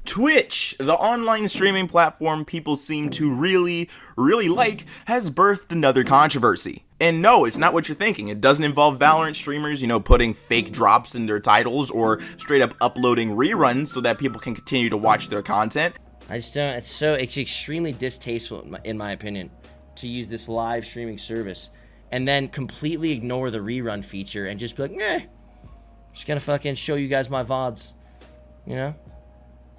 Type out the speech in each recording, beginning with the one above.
Twitch, the online streaming platform people seem to really like, has birthed another controversy. And no, it's not what you're thinking. It doesn't involve Valorant streamers, putting fake drops in their titles or straight up uploading reruns so that people can continue to watch their content. I just don't, it's extremely distasteful, in my opinion, to use this live streaming service and then completely ignore the rerun feature and just be like, just gonna fucking show you guys my VODs,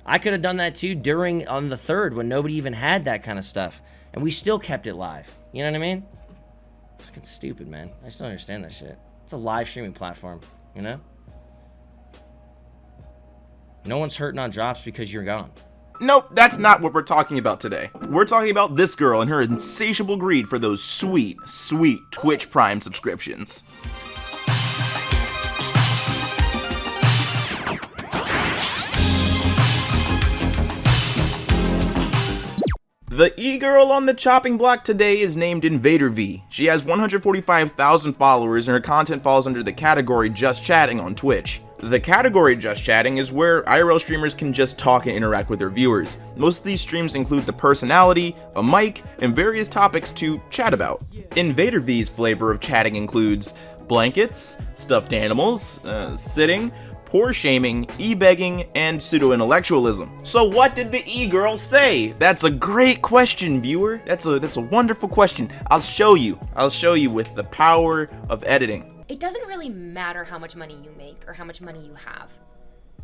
I could have done that too on the 3rd when nobody even had that kind of stuff, and we still kept it live. You know what I mean? Fucking stupid, man. I just don't understand that shit. It's a live streaming platform, No one's hurting on drops because you're gone. Nope, that's not what we're talking about today. We're talking about this girl and her insatiable greed for those sweet Twitch Prime subscriptions. The e-girl on the chopping block today is named Invadervie. She has 145,000 followers and her content falls under the category Just Chatting on Twitch. The category Just Chatting is where IRL streamers can just talk and interact with their viewers. Most of these streams include the personality, a mic, and various topics to chat about. Invadervie's flavor of chatting includes blankets, stuffed animals, sitting, poor shaming, e-begging, and pseudo-intellectualism. So what did the e-girl say? That's a great question, viewer. That's a wonderful question. I'll show you with the power of editing. It doesn't really matter how much money you make or how much money you have.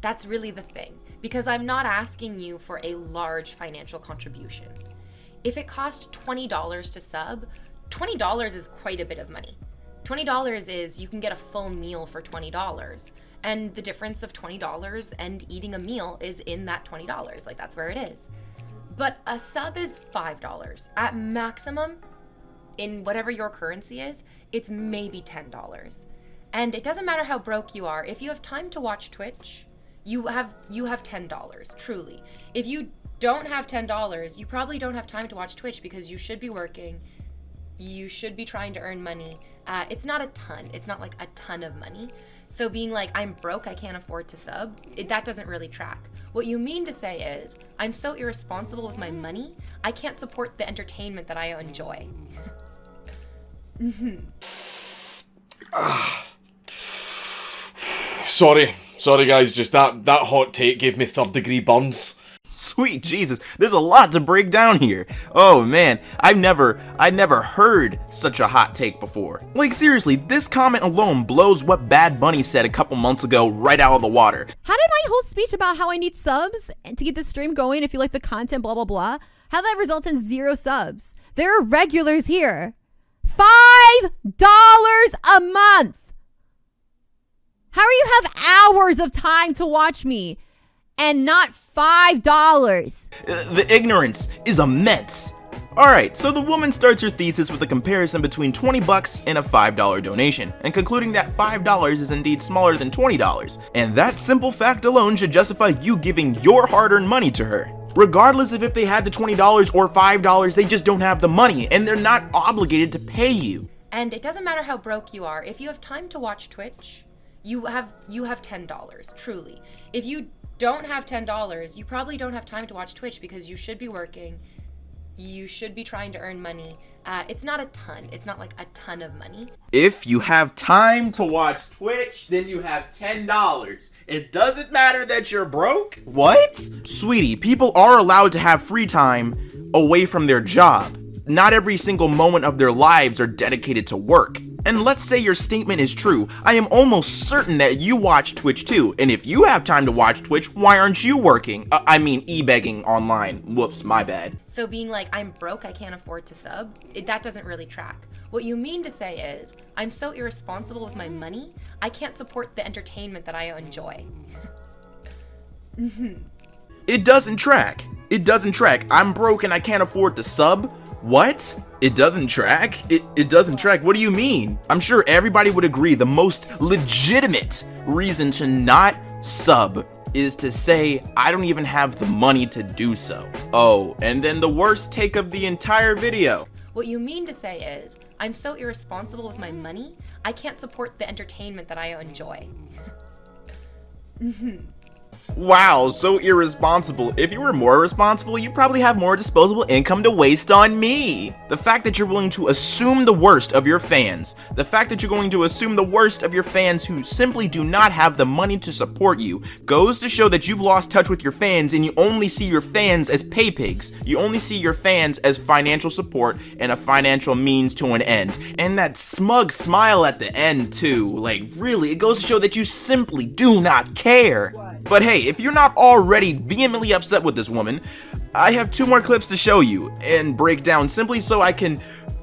That's really the thing, because I'm not asking you for a large financial contribution. If it costs $20 to sub, $20 is quite a bit of money. $20 is, you can get a full meal for $20. And the difference of $20 and eating a meal is in that $20. Like, that's where it is. But a sub is $5. At maximum, in whatever your currency is, it's maybe $10. And it doesn't matter how broke you are. If you have time to watch Twitch, you have $10, truly. If you don't have $10, you probably don't have time to watch Twitch because you should be working. You should be trying to earn money. It's not a ton. It's not like a ton of money. So being like, I'm broke, I can't afford to sub, that doesn't really track. What you mean to say is, I'm so irresponsible with my money, I can't support the entertainment that I enjoy. Sorry guys, just that hot take gave me 3rd-degree burns. Sweet Jesus, there's a lot to break down here. Oh man, I'd never heard such a hot take before. Like seriously, this comment alone blows what Bad Bunny said a couple months ago right out of the water. How did my whole speech about how I need subs and to keep the stream going if you like the content, blah, blah, blah, how that results in 0 subs? There are regulars here. $5 a month. How do you have hours of time to watch me and not $5? The ignorance is immense. Alright, so the woman starts her thesis with a comparison between $20 and a $5 donation, and concluding that $5 is indeed smaller than $20, and that simple fact alone should justify you giving your hard-earned money to her. Regardless of if they had the $20 or $5, they just don't have the money, and they're not obligated to pay you. And it doesn't matter how broke you are. If you have time to watch Twitch, you have $10, truly. If you don't have $10, you probably don't have time to watch Twitch because you should be working. You should be trying to earn money. It's not a ton. It's not like a ton of money. If you have time to watch Twitch, then you have $10. It doesn't matter that you're broke? What? Sweetie, people are allowed to have free time away from their job. Not every single moment of their lives are dedicated to work. And let's say your statement is true, I am almost certain that you watch Twitch too, and if you have time to watch Twitch, why aren't you working? E-begging online. Whoops, my bad. So being like, I'm broke, I can't afford to sub, that doesn't really track. What you mean to say is, I'm so irresponsible with my money, I can't support the entertainment that I enjoy. It doesn't track. It doesn't track. I'm broke and I can't afford to sub? What? It doesn't track? It doesn't track? What do you mean? I'm sure everybody would agree the most legitimate reason to not sub is to say, I don't even have the money to do so. Oh, and then the worst take of the entire video. What you mean to say is, I'm so irresponsible with my money, I can't support the entertainment that I enjoy. Wow, so irresponsible. If you were more responsible, you'd probably have more disposable income to waste on me. The fact that you're willing to assume the worst of your fans, the fact that you're going to assume the worst of your fans who simply do not have the money to support you, goes to show that you've lost touch with your fans and you only see your fans as pay pigs. You only see your fans as financial support and a financial means to an end. And that smug smile at the end too, like really, it goes to show that you simply do not care. But hey, if you're not already vehemently upset with this woman, I have 2 more clips to show you and break down simply so I can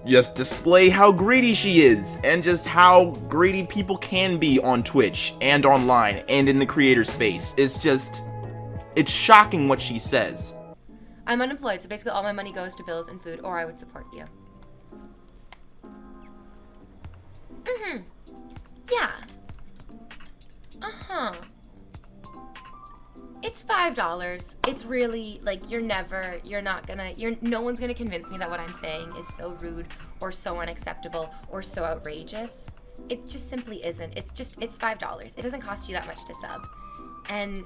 just display how greedy she is and just how greedy people can be on Twitch and online and in the creator space. It's shocking what she says. I'm unemployed, so basically all my money goes to bills and food, or I would support you. Yeah. It's $5. It's really, like, no one's gonna convince me that what I'm saying is so rude or so unacceptable or so outrageous. It just simply isn't. It's $5. It doesn't cost you that much to sub. And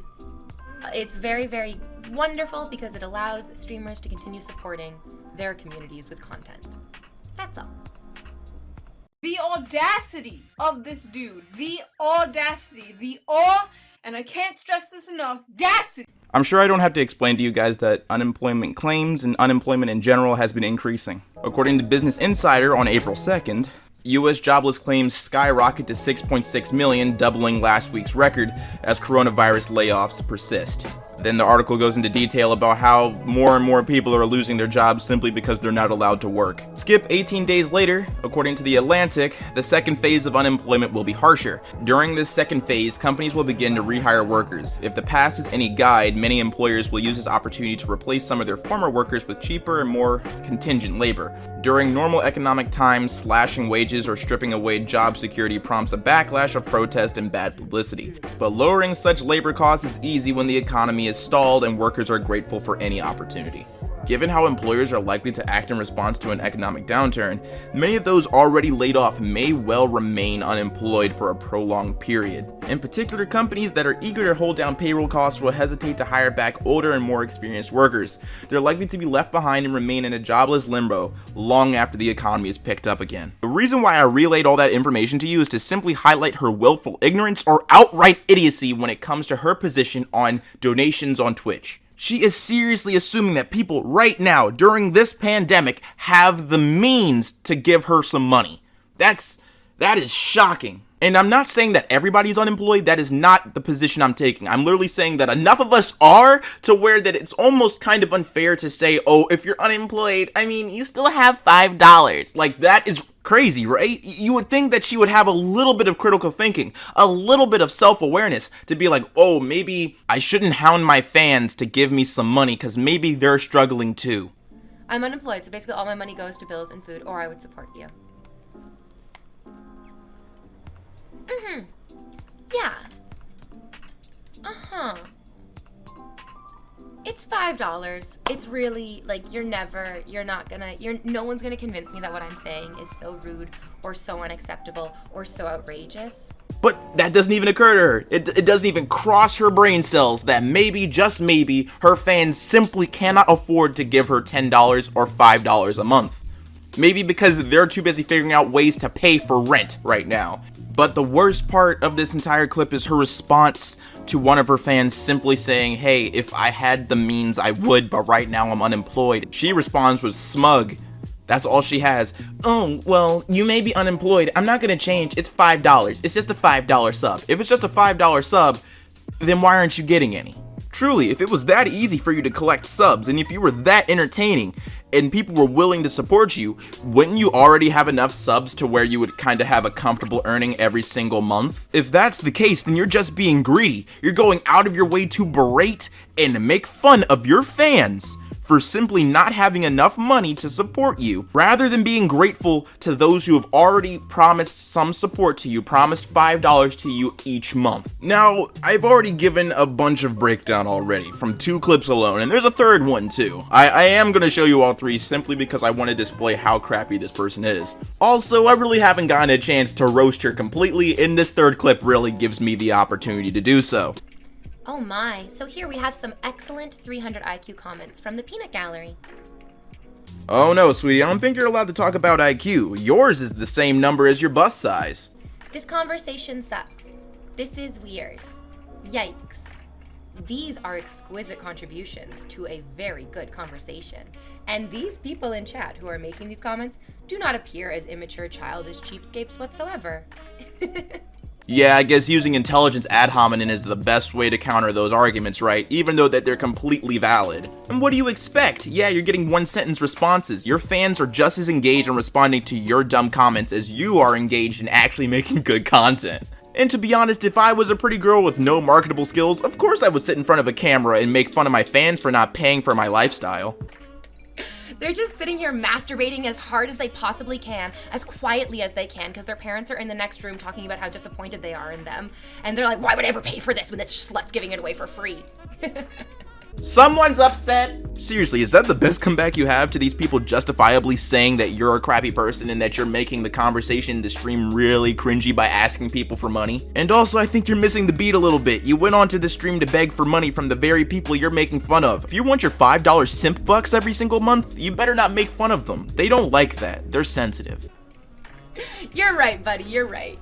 it's very, very wonderful because it allows streamers to continue supporting their communities with content. That's all. The audacity of this dude. The audacity. And I can't stress this enough. Audacity. I'm sure I don't have to explain to you guys that unemployment claims and unemployment in general has been increasing. According to Business Insider on April 2nd, U.S. jobless claims skyrocket to 6.6 million, doubling last week's record as coronavirus layoffs persist. Then the article goes into detail about how more and more people are losing their jobs simply because they're not allowed to work. Skip 18 days later, according to The Atlantic, the second phase of unemployment will be harsher. During this second phase, companies will begin to rehire workers. If the past is any guide, many employers will use this opportunity to replace some of their former workers with cheaper and more contingent labor. During normal economic times, slashing wages or stripping away job security prompts a backlash of protest and bad publicity. But lowering such labor costs is easy when the economy is stalled and workers are grateful for any opportunity. Given how employers are likely to act in response to an economic downturn, many of those already laid off may well remain unemployed for a prolonged period. In particular, companies that are eager to hold down payroll costs will hesitate to hire back older and more experienced workers. They're likely to be left behind and remain in a jobless limbo long after the economy is picked up again. The reason why I relayed all that information to you is to simply highlight her willful ignorance or outright idiocy when it comes to her position on donations on Twitch. She is seriously assuming that people right now, during this pandemic, have the means to give her some money. That is shocking. And I'm not saying that everybody's unemployed. That is not the position I'm taking. I'm literally saying that enough of us are to where that it's almost kind of unfair to say, oh, if you're unemployed, I mean, you still have $5. Like, that is crazy, right? You would think that she would have a little bit of critical thinking, a little bit of self-awareness to be like, oh, maybe I shouldn't hound my fans to give me some money because maybe they're struggling too. I'm unemployed, so basically all my money goes to bills and food, or I would support you. Yeah. It's $5. It's really, like, no one's gonna convince me that what I'm saying is so rude or so unacceptable or so outrageous. But that doesn't even occur to her. It doesn't even cross her brain cells that maybe, just maybe, her fans simply cannot afford to give her $10 or $5 a month. Maybe because they're too busy figuring out ways to pay for rent right now. But the worst part of this entire clip is her response to one of her fans simply saying, hey, if I had the means I would, but right now I'm unemployed. She responds with smug. That's all she has. Oh, well, you may be unemployed. I'm not gonna change. It's $5. It's just a $5 sub. If it's just a $5 sub, then why aren't you getting any? Truly, if it was that easy for you to collect subs, and if you were that entertaining, and people were willing to support you, wouldn't you already have enough subs to where you would kind of have a comfortable earning every single month? If that's the case, then you're just being greedy. You're going out of your way to berate and make fun of your fans for simply not having enough money to support you, rather than being grateful to those who have already promised some support to you, promised $5 to you each month. Now, I've already given a bunch of breakdown already from 2 clips alone, and there's a third one too. I am going to show you all 3 simply because I want to display how crappy this person is. Also, I really haven't gotten a chance to roast her completely, and this third clip really gives me the opportunity to do so. Oh my, so here we have some excellent 300 IQ comments from the Peanut Gallery. Oh no, sweetie, I don't think you're allowed to talk about IQ. Yours is the same number as your bust size. This conversation sucks. This is weird. Yikes. These are exquisite contributions to a very good conversation. And these people in chat who are making these comments do not appear as immature, childish cheapskates whatsoever. Yeah, I guess using intelligence ad hominem is the best way to counter those arguments, right? Even though that they're completely valid. And what do you expect? Yeah, you're getting one-sentence responses. Your fans are just as engaged in responding to your dumb comments as you are engaged in actually making good content. And to be honest, if I was a pretty girl with no marketable skills, of course I would sit in front of a camera and make fun of my fans for not paying for my lifestyle. They're just sitting here masturbating as hard as they possibly can, as quietly as they can, because their parents are in the next room talking about how disappointed they are in them. And they're like, why would I ever pay for this when this slut's giving it away for free? Someone's upset. Seriously, is that the best comeback you have to these people justifiably saying that you're a crappy person and that you're making the conversation in the stream really cringy by asking people for money? And also, I think you're missing the beat a little bit. You went onto the stream to beg for money from the very people you're making fun of. If you want your $5 simp bucks every single month, you better not make fun of them. They don't like that. They're sensitive. You're right, buddy, you're right.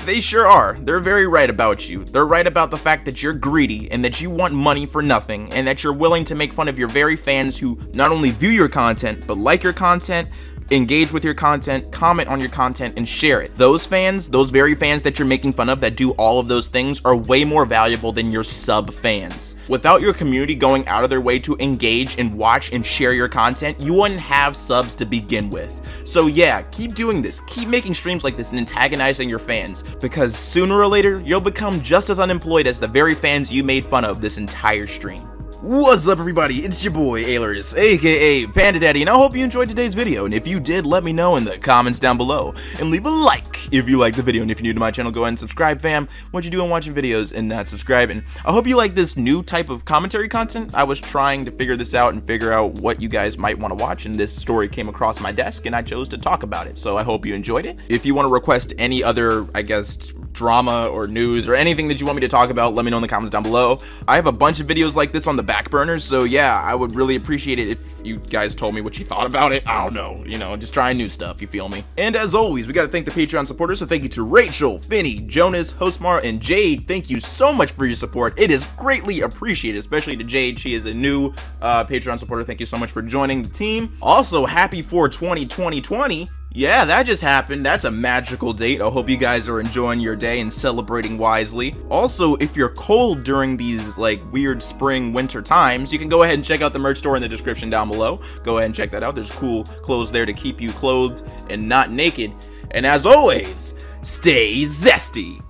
They sure are. They're very right about you. They're right about the fact that you're greedy and that you want money for nothing and that you're willing to make fun of your very fans who not only view your content, but like your content, engage with your content, comment on your content, and share it. Those fans, those very fans that you're making fun of that do all of those things are way more valuable than your sub fans. Without your community going out of their way to engage and watch and share your content, you wouldn't have subs to begin with. So yeah, keep doing this. Keep making streams like this and antagonizing your fans, because sooner or later, you'll become just as unemployed as the very fans you made fun of this entire stream. What's up, everybody? It's your boy Ailurus, aka Panda Daddy, and I hope you enjoyed today's video. And if you did, let me know in the comments down below. And leave a like if you liked the video. And if you're new to my channel, go ahead and subscribe, fam. What you doing watching videos and not subscribing? I hope you like this new type of commentary content. I was trying to figure this out and figure out what you guys might want to watch, and this story came across my desk, and I chose to talk about it. So I hope you enjoyed it. If you want to request any other, I guess, drama or news or anything that you want me to talk about, let me know in the comments down below. I have a bunch of videos like this on the back burners, so yeah, I would really appreciate it if you guys told me what you thought about it. I don't know, you know, just trying new stuff, you feel me? And as always, we gotta thank the Patreon supporters, so thank you to Rachel, Finney, Jonas, Hostmar, and Jade. Thank you so much for your support. It is greatly appreciated, especially to Jade. She is a new Patreon supporter. Thank you so much for joining the team. Also, happy 4/20 2020. Yeah, that just happened. That's a magical date. I hope you guys are enjoying your day and celebrating wisely. Also, if you're cold during these like weird spring winter times, you can go ahead and check out the merch store in the description down below. Go ahead and check that out. There's cool clothes there to keep you clothed and not naked. And as always, stay zesty.